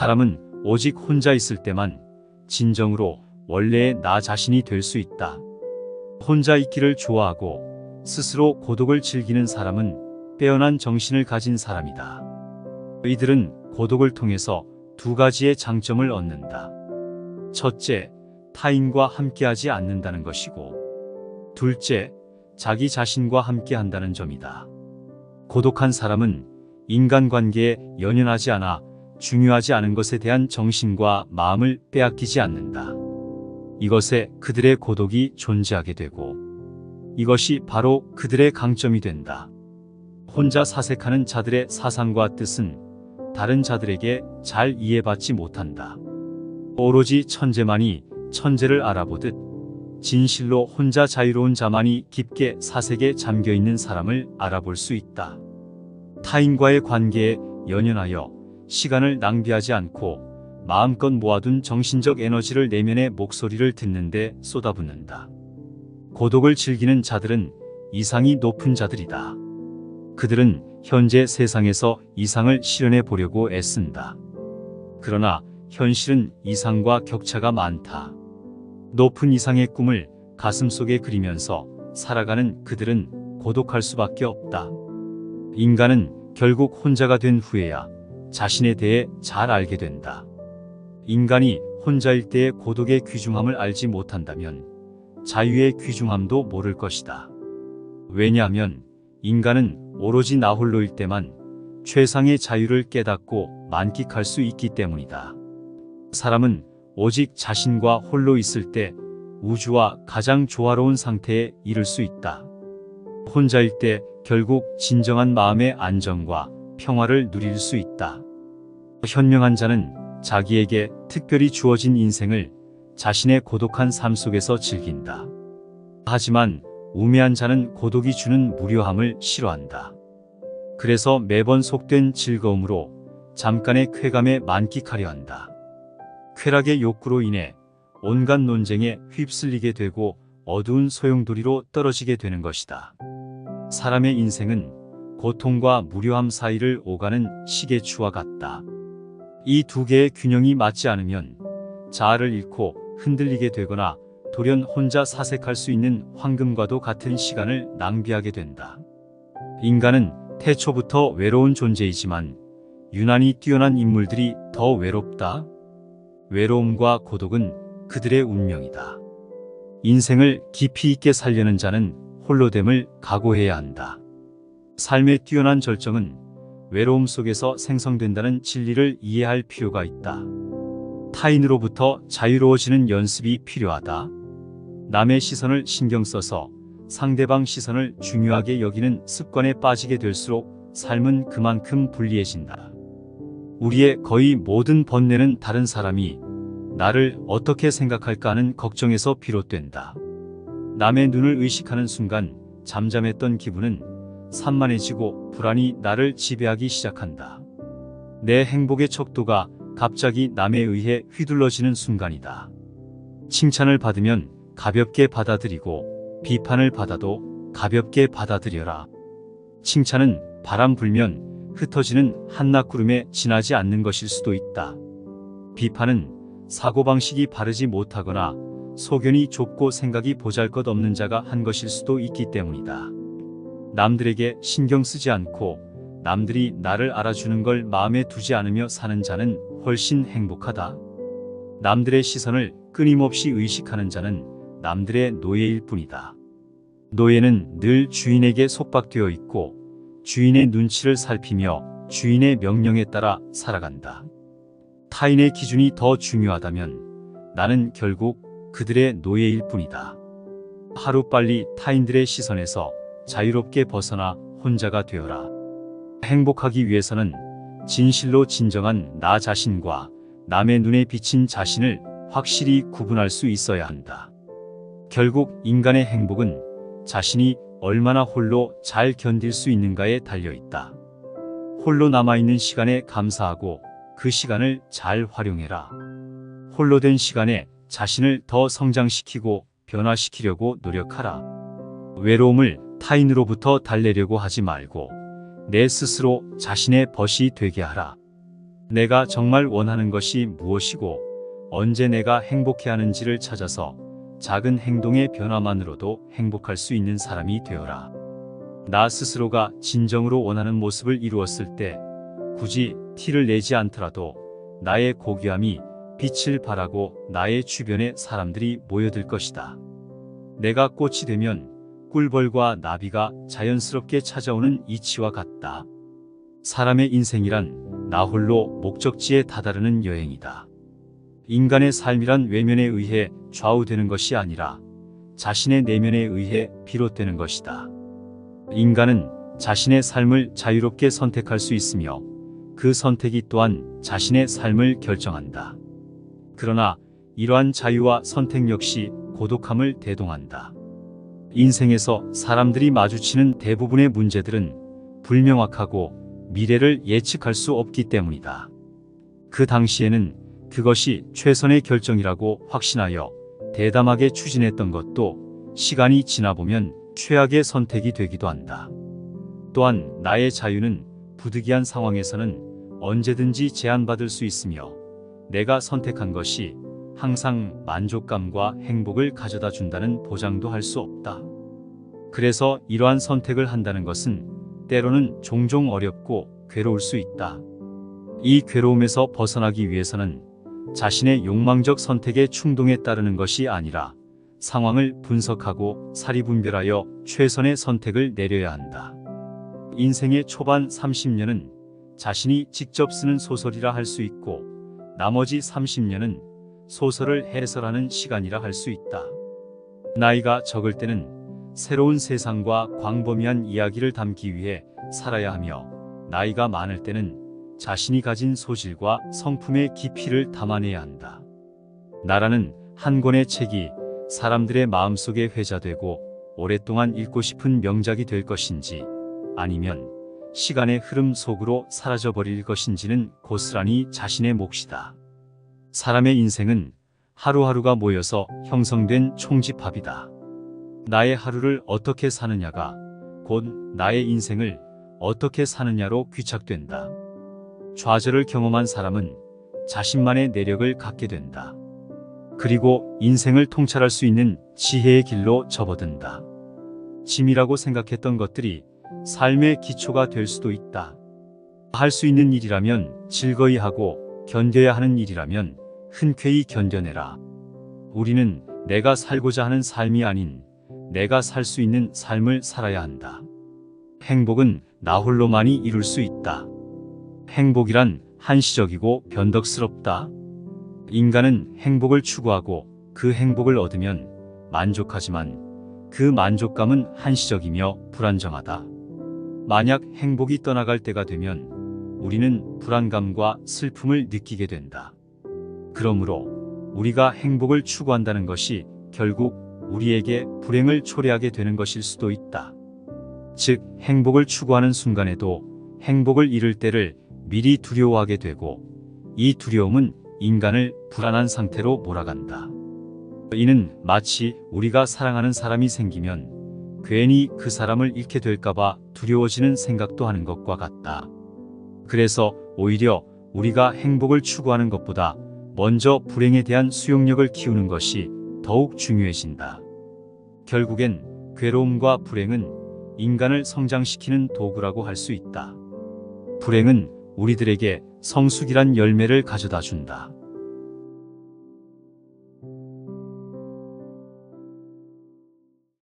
사람은 오직 혼자 있을 때만 진정으로 원래의 나 자신이 될 수 있다. 혼자 있기를 좋아하고 스스로 고독을 즐기는 사람은 빼어난 정신을 가진 사람이다. 이들은 고독을 통해서 두 가지의 장점을 얻는다. 첫째, 타인과 함께하지 않는다는 것이고, 둘째, 자기 자신과 함께한다는 점이다. 고독한 사람은 인간관계에 연연하지 않아 중요하지 않은 것에 대한 정신과 마음을 빼앗기지 않는다. 이것에 그들의 고독이 존재하게 되고, 이것이 바로 그들의 강점이 된다. 혼자 사색하는 자들의 사상과 뜻은 다른 자들에게 잘 이해받지 못한다. 오로지 천재만이 천재를 알아보듯 진실로 혼자 자유로운 자만이 깊게 사색에 잠겨있는 사람을 알아볼 수 있다. 타인과의 관계에 연연하여 시간을 낭비하지 않고 마음껏 모아둔 정신적 에너지를 내면의 목소리를 듣는데 쏟아붓는다. 고독을 즐기는 자들은 이상이 높은 자들이다. 그들은 현재 세상에서 이상을 실현해 보려고 애쓴다. 그러나 현실은 이상과 격차가 많다. 높은 이상의 꿈을 가슴속에 그리면서 살아가는 그들은 고독할 수밖에 없다. 인간은 결국 혼자가 된 후에야 자신에 대해 잘 알게 된다. 인간이 혼자일 때의 고독의 귀중함을 알지 못한다면 자유의 귀중함도 모를 것이다. 왜냐하면 인간은 오로지 나 홀로일 때만 최상의 자유를 깨닫고 만끽할 수 있기 때문이다. 사람은 오직 자신과 홀로 있을 때 우주와 가장 조화로운 상태에 이를 수 있다. 혼자일 때 결국 진정한 마음의 안정과 평화를 누릴 수 있다. 현명한 자는 자기에게 특별히 주어진 인생을 자신의 고독한 삶 속에서 즐긴다. 하지만 우매한 자는 고독이 주는 무료함을 싫어한다. 그래서 매번 속된 즐거움으로 잠깐의 쾌감에 만끽하려 한다. 쾌락의 욕구로 인해 온갖 논쟁에 휩쓸리게 되고 어두운 소용돌이로 떨어지게 되는 것이다. 사람의 인생은 고통과 무료함 사이를 오가는 시계추와 같다. 이 두 개의 균형이 맞지 않으면 자아를 잃고 흔들리게 되거나 돌연 혼자 사색할 수 있는 황금과도 같은 시간을 낭비하게 된다. 인간은 태초부터 외로운 존재이지만 유난히 뛰어난 인물들이 더 외롭다. 외로움과 고독은 그들의 운명이다. 인생을 깊이 있게 살려는 자는 홀로됨을 각오해야 한다. 삶의 뛰어난 절정은 외로움 속에서 생성된다는 진리를 이해할 필요가 있다. 타인으로부터 자유로워지는 연습이 필요하다. 남의 시선을 신경 써서 상대방 시선을 중요하게 여기는 습관에 빠지게 될수록 삶은 그만큼 불리해진다. 우리의 거의 모든 번뇌는 다른 사람이 나를 어떻게 생각할까 하는 걱정에서 비롯된다. 남의 눈을 의식하는 순간 잠잠했던 기분은 산만해지고 불안이 나를 지배하기 시작한다. 내 행복의 척도가 갑자기 남에 의해 휘둘러지는 순간이다. 칭찬을 받으면 가볍게 받아들이고 비판을 받아도 가볍게 받아들여라. 칭찬은 바람 불면 흩어지는 한낮구름에 지나지 않는 것일 수도 있다. 비판은 사고방식이 바르지 못하거나 소견이 좁고 생각이 보잘것없는 자가 한 것일 수도 있기 때문이다. 남들에게 신경 쓰지 않고 남들이 나를 알아주는 걸 마음에 두지 않으며 사는 자는 훨씬 행복하다. 남들의 시선을 끊임없이 의식하는 자는 남들의 노예일 뿐이다. 노예는 늘 주인에게 속박되어 있고 주인의 눈치를 살피며 주인의 명령에 따라 살아간다. 타인의 기준이 더 중요하다면 나는 결국 그들의 노예일 뿐이다. 하루빨리 타인들의 시선에서 자유롭게 벗어나 혼자가 되어라. 행복하기 위해서는 진실로 진정한 나 자신과 남의 눈에 비친 자신을 확실히 구분할 수 있어야 한다. 결국 인간의 행복은 자신이 얼마나 홀로 잘 견딜 수 있는가에 달려있다. 홀로 남아있는 시간에 감사하고 그 시간을 잘 활용해라. 홀로 된 시간에 자신을 더 성장시키고 변화시키려고 노력하라. 외로움을 타인으로부터 달래려고 하지 말고 내 스스로 자신의 벗이 되게 하라. 내가 정말 원하는 것이 무엇이고 언제 내가 행복해하는지를 찾아서 작은 행동의 변화만으로도 행복할 수 있는 사람이 되어라. 나 스스로가 진정으로 원하는 모습을 이루었을 때 굳이 티를 내지 않더라도 나의 고귀함이 빛을 발하고 나의 주변에 사람들이 모여들 것이다. 내가 꽃이 되면 꿀벌과 나비가 자연스럽게 찾아오는 이치와 같다. 사람의 인생이란 나 홀로 목적지에 다다르는 여행이다. 인간의 삶이란 외면에 의해 좌우되는 것이 아니라 자신의 내면에 의해 비롯되는 것이다. 인간은 자신의 삶을 자유롭게 선택할 수 있으며 그 선택이 또한 자신의 삶을 결정한다. 그러나 이러한 자유와 선택 역시 고독함을 대동한다. 인생에서 사람들이 마주치는 대부분의 문제들은 불명확하고 미래를 예측할 수 없기 때문이다. 그 당시에는 그것이 최선의 결정이라고 확신하여 대담하게 추진했던 것도 시간이 지나보면 최악의 선택이 되기도 한다. 또한 나의 자유는 부득이한 상황에서는 언제든지 제한받을 수 있으며 내가 선택한 것이 항상 만족감과 행복을 가져다 준다는 보장도 할 수 없다. 그래서 이러한 선택을 한다는 것은 때로는 종종 어렵고 괴로울 수 있다. 이 괴로움에서 벗어나기 위해서는 자신의 욕망적 선택의 충동에 따르는 것이 아니라 상황을 분석하고 사리분별하여 최선의 선택을 내려야 한다. 인생의 초반 30년은 자신이 직접 쓰는 소설이라 할 수 있고 나머지 30년은 소설을 해설하는 시간이라 할 수 있다. 나이가 적을 때는 새로운 세상과 광범위한 이야기를 담기 위해 살아야 하며 나이가 많을 때는 자신이 가진 소질과 성품의 깊이를 담아내야 한다. 나라는 한 권의 책이 사람들의 마음속에 회자되고 오랫동안 읽고 싶은 명작이 될 것인지 아니면 시간의 흐름 속으로 사라져버릴 것인지는 고스란히 자신의 몫이다. 사람의 인생은 하루하루가 모여서 형성된 총집합이다. 나의 하루를 어떻게 사느냐가 곧 나의 인생을 어떻게 사느냐로 귀착된다. 좌절을 경험한 사람은 자신만의 내력을 갖게 된다. 그리고 인생을 통찰할 수 있는 지혜의 길로 접어든다. 짐이라고 생각했던 것들이 삶의 기초가 될 수도 있다. 할 수 있는 일이라면 즐거이 하고 견뎌야 하는 일이라면 흔쾌히 견뎌내라. 우리는 내가 살고자 하는 삶이 아닌 내가 살 수 있는 삶을 살아야 한다. 행복은 나 홀로만이 이룰 수 있다. 행복이란 한시적이고 변덕스럽다. 인간은 행복을 추구하고 그 행복을 얻으면 만족하지만 그 만족감은 한시적이며 불안정하다. 만약 행복이 떠나갈 때가 되면 우리는 불안감과 슬픔을 느끼게 된다. 그러므로 우리가 행복을 추구한다는 것이 결국 우리에게 불행을 초래하게 되는 것일 수도 있다. 즉, 행복을 추구하는 순간에도 행복을 잃을 때를 미리 두려워하게 되고 이 두려움은 인간을 불안한 상태로 몰아간다. 이는 마치 우리가 사랑하는 사람이 생기면 괜히 그 사람을 잃게 될까봐 두려워지는 생각도 하는 것과 같다. 그래서 오히려 우리가 행복을 추구하는 것보다 먼저 불행에 대한 수용력을 키우는 것이 더욱 중요해진다. 결국엔 괴로움과 불행은 인간을 성장시키는 도구라고 할 수 있다. 불행은 우리들에게 성숙이란 열매를 가져다 준다.